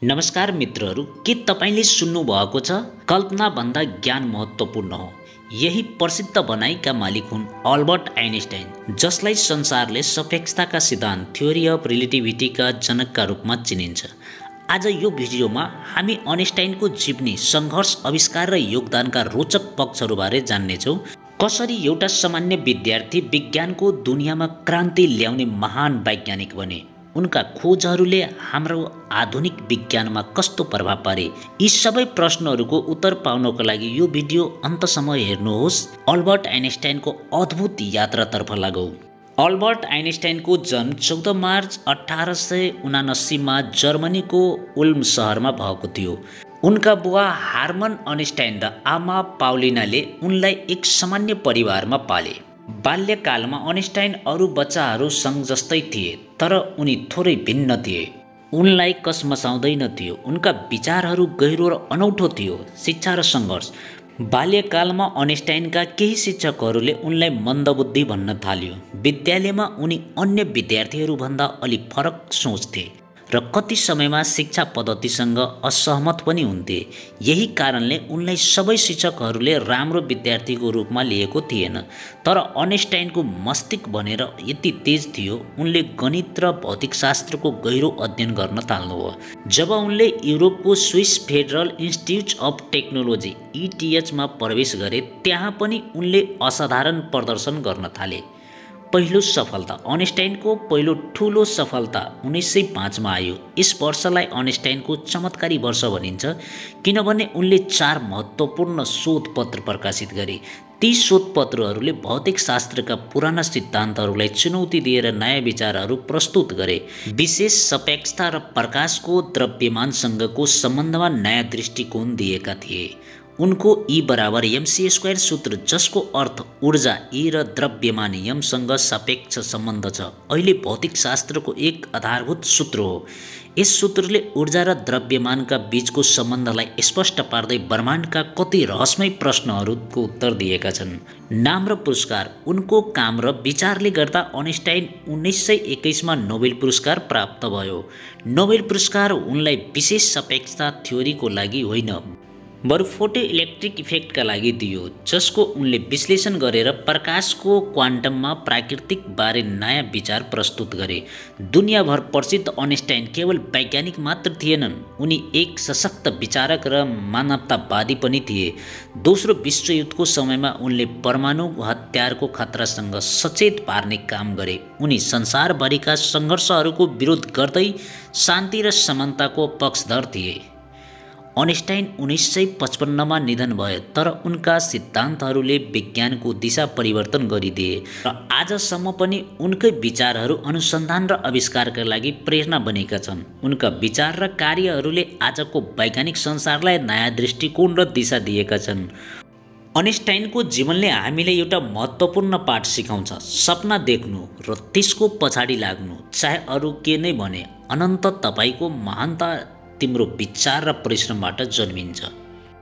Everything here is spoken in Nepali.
नमस्कार मित्रहरू, के तपाईँले सुन्नुभएको छ? कल्पनाभन्दा ज्ञान महत्त्वपूर्ण हो। यही प्रसिद्ध भनाइका मालिक हुन् अल्बर्ट आइन्स्टाइन, जसलाई संसारले सापेक्षताका सिद्धान्त थ्योरी अफ रिलेटिभिटीका जनकका रूपमा चिनिन्छ। आज यो भिडियोमा हामी आइन्स्टाइनको जीवनी, सङ्घर्ष, आविष्कार र योगदानका रोचक पक्षहरूबारे जान्नेछौँ। कसरी एउटा सामान्य विद्यार्थी विज्ञानको दुनियाँमा क्रान्ति ल्याउने महान वैज्ञानिक बने, उनका खोजहरूले हाम्रो आधुनिक विज्ञानमा कस्तो प्रभाव पारे, यी सबै प्रश्नहरूको उत्तर पाउनको लागि यो भिडियो अन्तसम्म हेर्नुहोस्। अल्बर्ट आइन्स्टाइनको अद्भुत यात्रातर्फ लागौँ। अल्बर्ट आइन्स्टाइनको जन्म 14 मार्च 1879 जर्मनीको उल्म सहरमा भएको थियो। उनका बुवा हार्मन आइन्स्टाइन र आमा पाउलिनाले उनलाई एक सामान्य परिवारमा पाले। बाल्यकालमा आइन्स्टाइन अरू बच्चाहरूसँग जस्तै थिए, तर उनी थोरै भिन्न थिए। उनलाई कसमसाउँदैन थियो। उनका विचारहरू गहिरो र अनौठो थियो। शिक्षा र सङ्घर्ष। बाल्यकालमा आइन्स्टाइनका केही शिक्षकहरूले उनलाई मन्दबुद्धि भन्न थाल्यो। विद्यालयमा उनी अन्य विद्यार्थीहरूभन्दा अलि फरक सोच्थे र कति समयमा शिक्षा पद्धतिसँग असहमत पनि हुन्थे। यही कारणले उनलाई सबै शिक्षकहरूले राम्रो विद्यार्थीको रूपमा लिएको थिएन। तर आइन्स्टाइनको मस्तिष्क भनेर यति तेज थियो, उनले गणित र भौतिकशास्त्रको गहिरो अध्ययन गर्न थाल्नुभयो। जब उनले युरोपको Swiss federal institute of technology ETH मा प्रवेश गरे, त्यहाँ पनि उनले असाधारण प्रदर्शन गर्न थाले। पहिलो सफलता। आइन्स्टाइनको पहिलो ठुलो सफलता 1905 मा आयो। यस वर्षलाई आइन्स्टाइनको चमत्कारी वर्ष भनिन्छ, किनभने उनले 4 महत्त्वपूर्ण शोधपत्र प्रकाशित गरे। ती शोधपत्रहरूले भौतिकशास्त्रका पुराना सिद्धान्तहरूलाई चुनौती दिएर नयाँ विचारहरू प्रस्तुत गरे। विशेष सापेक्षता र प्रकाशको द्रव्यमानसँगको सम्बन्धमा नयाँ दृष्टिकोण दिएका थिए। उनको E=mc² सूत्र, जसको अर्थ ऊर्जा E र द्रव्यमान यमसँग सापेक्ष सम्बन्ध छ, अहिले भौतिकशास्त्रको एक आधारभूत सूत्र हो। यस सूत्रले ऊर्जा र द्रव्यमानका बीचको सम्बन्धलाई स्पष्ट पार्दै ब्रह्माण्डका कति रहस्यमय प्रश्नहरूको उत्तर दिएका छन्। नाम र पुरस्कार। उनको काम र विचारले गर्दा आइन्स्टाइन 1921 मा नोबेल पुरस्कार प्राप्त भयो। नोबेल पुरस्कार उनलाई विशेष सापेक्षता थ्योरीको लागि होइन, बरु फोटो इलेक्ट्रिक इफेक्टका लागि दियो, जसको उनले विश्लेषण गरेर प्रकाशको क्वान्टममा प्राकृतिक बारे नयाँ विचार प्रस्तुत गरे। दुनियाँभर प्रसिद्ध आइन्स्टाइन केवल वैज्ञानिक मात्र थिएनन्, उनी एक सशक्त विचारक र मानवतावादी पनि थिए। दोस्रो विश्वयुद्धको समयमा उनले परमाणु हतियारको खतरासँग सचेत पार्ने काम गरे। उनी संसारभरिका सङ्घर्षहरूको विरोध गर्दै शान्ति र समानताको पक्षधर थिए। आइन्स्टाइन 1955 मा निधन भयो, तर उनका सिद्धान्तहरूले विज्ञानको दिशा परिवर्तन गरिदिए र आजसम्म पनि उनकै विचारहरू अनुसन्धान र आविष्कारका लागि प्रेरणा बनेका छन्। उनका विचार र कार्यहरूले आजको वैज्ञानिक संसारलाई नयाँ दृष्टिकोण र दिशा दिएका छन्। आइन्स्टाइनको जीवनले हामीलाई एउटा महत्त्वपूर्ण पाठ सिकाउँछ। सपना देख्नु र त्यसको पछाडि लाग्नु, चाहे अरू के नै भने, अनन्त तपाईँको महानता तिम्रो विचार र परिश्रमबाट जन्मिन्छ।